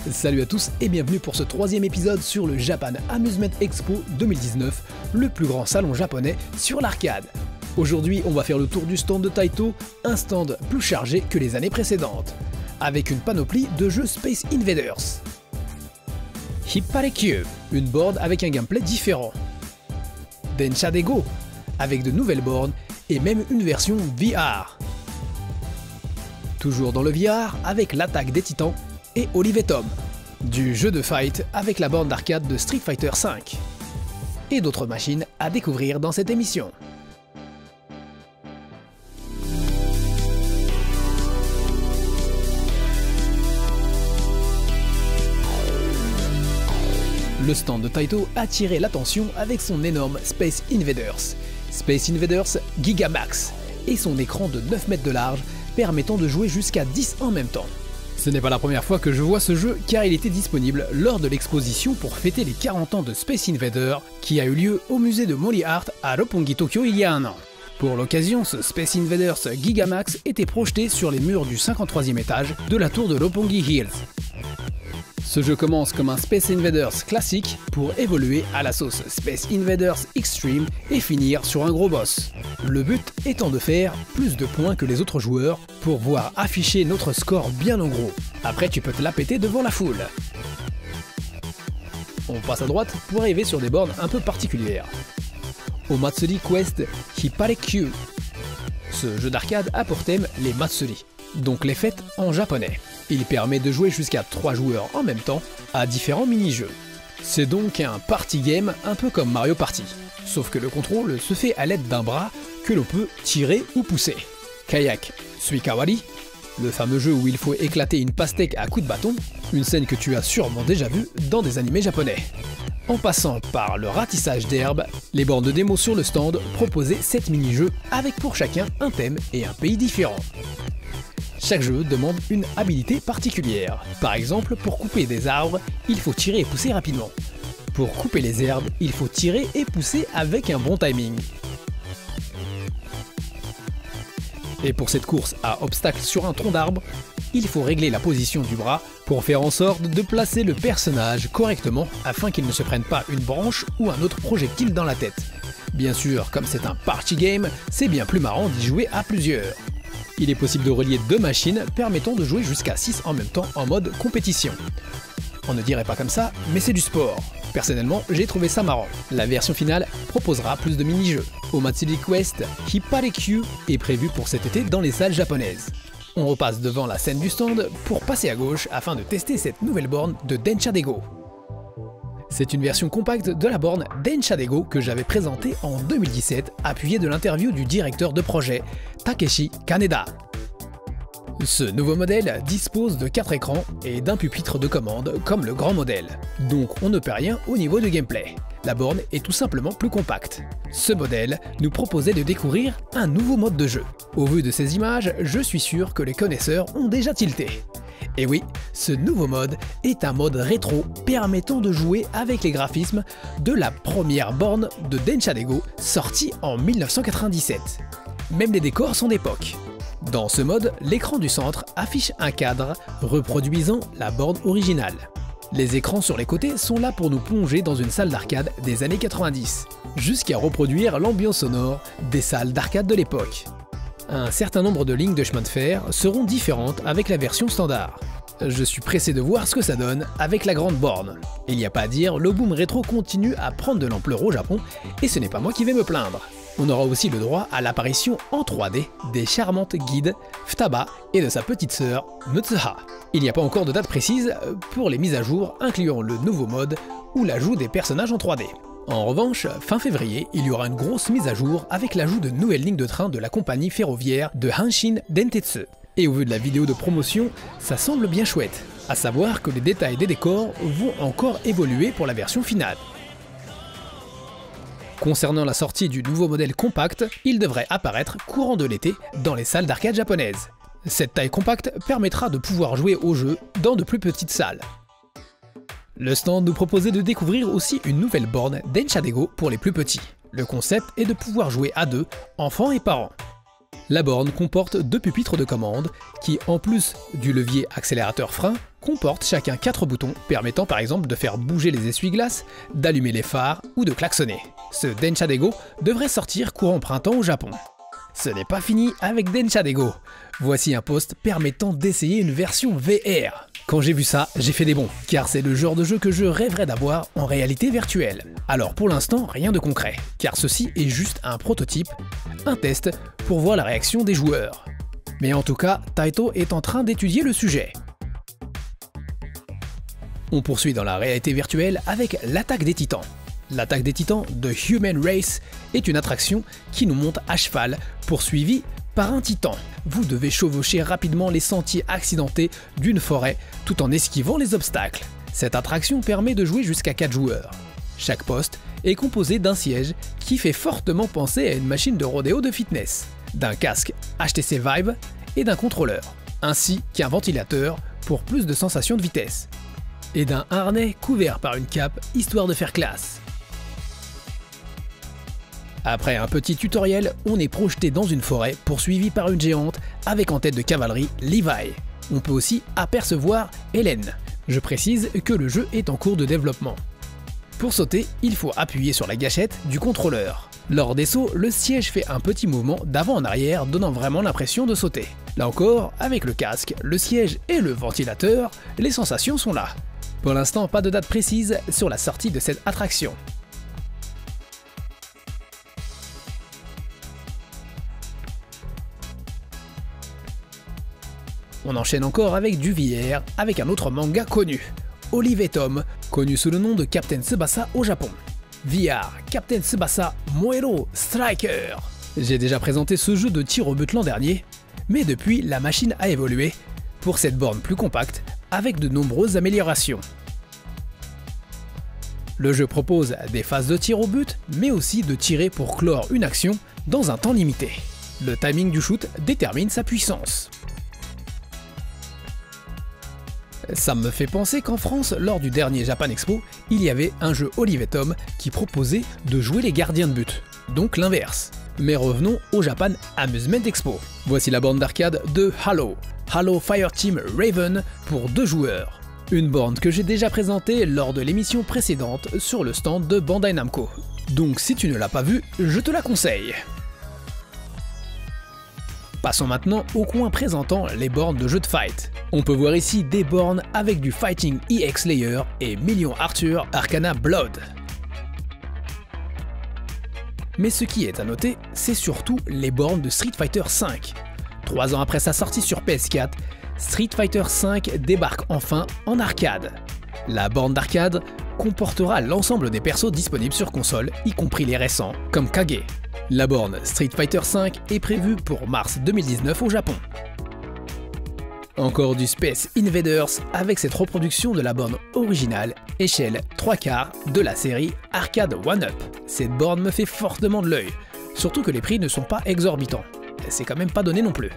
Salut à tous et bienvenue pour ce troisième épisode sur le Japan Amusement Expo 2019, le plus grand salon japonais sur l'arcade. Aujourd'hui, on va faire le tour du stand de Taito, un stand plus chargé que les années précédentes, avec une panoplie de jeux Space Invaders. Hipparekyu, une board avec un gameplay différent. Densha Dego, avec de nouvelles bornes et même une version VR. Toujours dans le VR, avec l'attaque des titans et Olive & Tom. Du jeu de fight avec la borne d'arcade de Street Fighter V. Et d'autres machines à découvrir dans cette émission. Le stand de Taito a attiré l'attention avec son énorme Space Invaders, Space Invaders Gigamax, et son écran de 9 mètres de large permettant de jouer jusqu'à 10 en même temps. Ce n'est pas la première fois que je vois ce jeu car il était disponible lors de l'exposition pour fêter les 40 ans de Space Invader qui a eu lieu au musée de Mori Art à Roppongi Tokyo il y a un an. Pour l'occasion, ce Space Invaders Gigamax était projeté sur les murs du 53e étage de la tour de Roppongi Hills. Ce jeu commence comme un Space Invaders classique pour évoluer à la sauce Space Invaders Extreme et finir sur un gros boss. Le but étant de faire plus de points que les autres joueurs pour voir afficher notre score bien en gros. Après tu peux te la péter devant la foule. On passe à droite pour arriver sur des bornes un peu particulières. Omatsuri Quest Hipparekyu. Ce jeu d'arcade a pour thème les Matsuri, donc les fêtes en japonais. Il permet de jouer jusqu'à 3 joueurs en même temps à différents mini-jeux. C'est donc un party game un peu comme Mario Party, sauf que le contrôle se fait à l'aide d'un bras que l'on peut tirer ou pousser. Kayak Suikawari, le fameux jeu où il faut éclater une pastèque à coups de bâton, une scène que tu as sûrement déjà vue dans des animés japonais. En passant par le ratissage d'herbe, les bornes de démo sur le stand proposaient 7 mini-jeux avec pour chacun un thème et un pays différent. Chaque jeu demande une habilité particulière. Par exemple, pour couper des arbres, il faut tirer et pousser rapidement. Pour couper les herbes, il faut tirer et pousser avec un bon timing. Et pour cette course à obstacles sur un tronc d'arbre, il faut régler la position du bras pour faire en sorte de placer le personnage correctement afin qu'il ne se prenne pas une branche ou un autre projectile dans la tête. Bien sûr, comme c'est un party game, c'est bien plus marrant d'y jouer à plusieurs. Il est possible de relier 2 machines permettant de jouer jusqu'à 6 en même temps en mode compétition. On ne dirait pas comme ça, mais c'est du sport. Personnellement, j'ai trouvé ça marrant. La version finale proposera plus de mini-jeux. Omatsuri Quest Hipparekyu est prévu pour cet été dans les salles japonaises. On repasse devant la scène du stand pour passer à gauche afin de tester cette nouvelle borne de Densha Dego. C'est une version compacte de la borne Densha Dego que j'avais présentée en 2017, appuyée de l'interview du directeur de projet, Takeshi Kaneda. Ce nouveau modèle dispose de 4 écrans et d'un pupitre de commande comme le grand modèle, donc on ne perd rien au niveau du gameplay. La borne est tout simplement plus compacte. Ce modèle nous proposait de découvrir un nouveau mode de jeu. Au vu de ces images, je suis sûr que les connaisseurs ont déjà tilté. Et oui, ce nouveau mode est un mode rétro permettant de jouer avec les graphismes de la première borne de Densha Dego sortie en 1997. Même les décors sont d'époque. Dans ce mode, l'écran du centre affiche un cadre reproduisant la borne originale. Les écrans sur les côtés sont là pour nous plonger dans une salle d'arcade des années 90, jusqu'à reproduire l'ambiance sonore des salles d'arcade de l'époque. Un certain nombre de lignes de chemin de fer seront différentes avec la version standard. Je suis pressé de voir ce que ça donne avec la grande borne. Il n'y a pas à dire, le boom rétro continue à prendre de l'ampleur au Japon et ce n'est pas moi qui vais me plaindre. On aura aussi le droit à l'apparition en 3D des charmantes guides Futaba et de sa petite sœur Mutsuha. Il n'y a pas encore de date précise pour les mises à jour incluant le nouveau mode ou l'ajout des personnages en 3D. En revanche, fin février, il y aura une grosse mise à jour avec l'ajout de nouvelles lignes de train de la compagnie ferroviaire de Hanshin Dentetsu. Et au vu de la vidéo de promotion, ça semble bien chouette. À savoir que les détails des décors vont encore évoluer pour la version finale. Concernant la sortie du nouveau modèle compact, il devrait apparaître courant de l'été dans les salles d'arcade japonaises. Cette taille compacte permettra de pouvoir jouer au jeu dans de plus petites salles. Le stand nous proposait de découvrir aussi une nouvelle borne Densha Dego pour les plus petits. Le concept est de pouvoir jouer à 2, enfants et parents. La borne comporte 2 pupitres de commande qui, en plus du levier accélérateur-frein, comportent chacun 4 boutons permettant par exemple de faire bouger les essuie-glaces, d'allumer les phares ou de klaxonner. Ce Densha Dego devrait sortir courant printemps au Japon. Ce n'est pas fini avec Densha Dego. Voici un post permettant d'essayer une version VR. Quand j'ai vu ça, j'ai fait des bonds, car c'est le genre de jeu que je rêverais d'avoir en réalité virtuelle. Alors pour l'instant, rien de concret, car ceci est juste un prototype, un test pour voir la réaction des joueurs. Mais en tout cas, Taito est en train d'étudier le sujet. On poursuit dans la réalité virtuelle avec l'attaque des titans. L'attaque des titans de Human Race est une attraction qui nous monte à cheval, poursuivie par un titan. Vous devez chevaucher rapidement les sentiers accidentés d'une forêt tout en esquivant les obstacles. Cette attraction permet de jouer jusqu'à 4 joueurs. Chaque poste est composé d'un siège qui fait fortement penser à une machine de rodéo de fitness, d'un casque HTC Vive et d'un contrôleur, ainsi qu'un ventilateur pour plus de sensations de vitesse, et d'un harnais couvert par une cape histoire de faire classe. Après un petit tutoriel, on est projeté dans une forêt poursuivi par une géante avec en tête de cavalerie Levi. On peut aussi apercevoir Hélène. Je précise que le jeu est en cours de développement. Pour sauter, il faut appuyer sur la gâchette du contrôleur. Lors des sauts, le siège fait un petit mouvement d'avant en arrière donnant vraiment l'impression de sauter. Là encore, avec le casque, le siège et le ventilateur, les sensations sont là. Pour l'instant, pas de date précise sur la sortie de cette attraction. On enchaîne encore avec du VR, avec un autre manga connu, Olive et Tom, connu sous le nom de Captain Tsubasa au Japon. VR, Captain Tsubasa Moero Striker. J'ai déjà présenté ce jeu de tir au but l'an dernier, mais depuis la machine a évolué pour cette borne plus compacte avec de nombreuses améliorations. Le jeu propose des phases de tir au but, mais aussi de tirer pour clore une action dans un temps limité. Le timing du shoot détermine sa puissance. Ça me fait penser qu'en France, lors du dernier Japan Expo, il y avait un jeu Olive et Tom qui proposait de jouer les gardiens de but, donc l'inverse. Mais revenons au Japan Amusement Expo. Voici la borne d'arcade de Halo, Halo Fireteam Raven pour 2 joueurs. Une borne que j'ai déjà présentée lors de l'émission précédente sur le stand de Bandai Namco. Donc si tu ne l'as pas vue, je te la conseille. Passons maintenant au coin présentant les bornes de jeux de fight. On peut voir ici des bornes avec du Fighting EX Layer et Million Arthur Arcana Blood. Mais ce qui est à noter, c'est surtout les bornes de Street Fighter V. 3 ans après sa sortie sur PS4, Street Fighter V débarque enfin en arcade. La borne d'arcade comportera l'ensemble des persos disponibles sur console, y compris les récents, comme Kage. La borne Street Fighter V est prévue pour mars 2019 au Japon. Encore du Space Invaders avec cette reproduction de la borne originale, échelle 3/4 de la série Arcade 1-Up. Cette borne me fait fortement de l'œil, surtout que les prix ne sont pas exorbitants. C'est quand même pas donné non plus.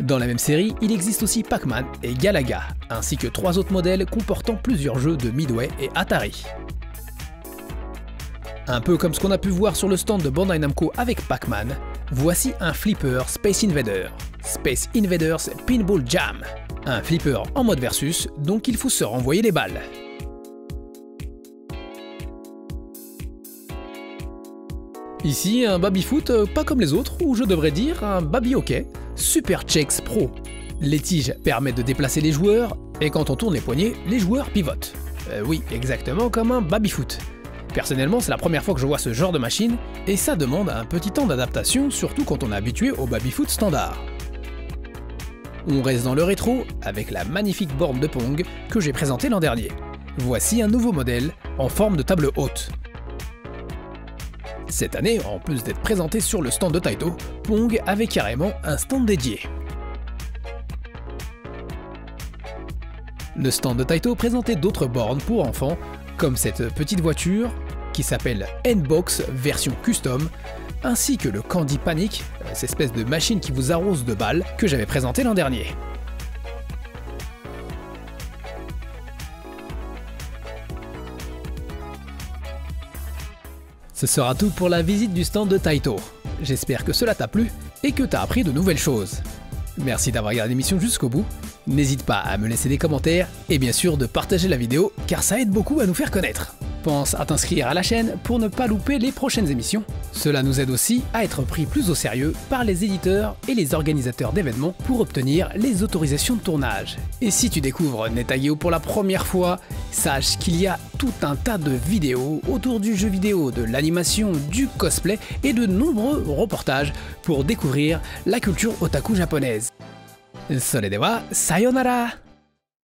Dans la même série, il existe aussi Pac-Man et Galaga, ainsi que 3 autres modèles comportant plusieurs jeux de Midway et Atari. Un peu comme ce qu'on a pu voir sur le stand de Bandai Namco avec Pac-Man, voici un flipper Space Invader, Space Invaders Pinball Jam. Un flipper en mode versus, donc il faut se renvoyer les balles. Ici, un baby-foot pas comme les autres, ou je devrais dire un baby-hockey, Super Checks Pro. Les tiges permettent de déplacer les joueurs, et quand on tourne les poignets, les joueurs pivotent. Oui, exactement comme un baby-foot. Personnellement, c'est la première fois que je vois ce genre de machine, et ça demande un petit temps d'adaptation, surtout quand on est habitué au baby-foot standard. On reste dans le rétro, avec la magnifique borne de Pong que j'ai présentée l'an dernier. Voici un nouveau modèle, en forme de table haute. Cette année, en plus d'être présenté sur le stand de Taito, Pong avait carrément un stand dédié. Le stand de Taito présentait d'autres bornes pour enfants, comme cette petite voiture qui s'appelle N-Box version custom, ainsi que le Candy Panic, cette espèce de machine qui vous arrose de balles que j'avais présenté l'an dernier. Ce sera tout pour la visite du stand de Taito. J'espère que cela t'a plu et que t'as appris de nouvelles choses. Merci d'avoir regardé l'émission jusqu'au bout, n'hésite pas à me laisser des commentaires et bien sûr de partager la vidéo car ça aide beaucoup à nous faire connaître. Pense à t'inscrire à la chaîne pour ne pas louper les prochaines émissions. Cela nous aide aussi à être pris plus au sérieux par les éditeurs et les organisateurs d'événements pour obtenir les autorisations de tournage. Et si tu découvres Netageeo pour la première fois, sache qu'il y a tout un tas de vidéos autour du jeu vidéo, de l'animation, du cosplay et de nombreux reportages pour découvrir la culture otaku japonaise. それでは、さよなら!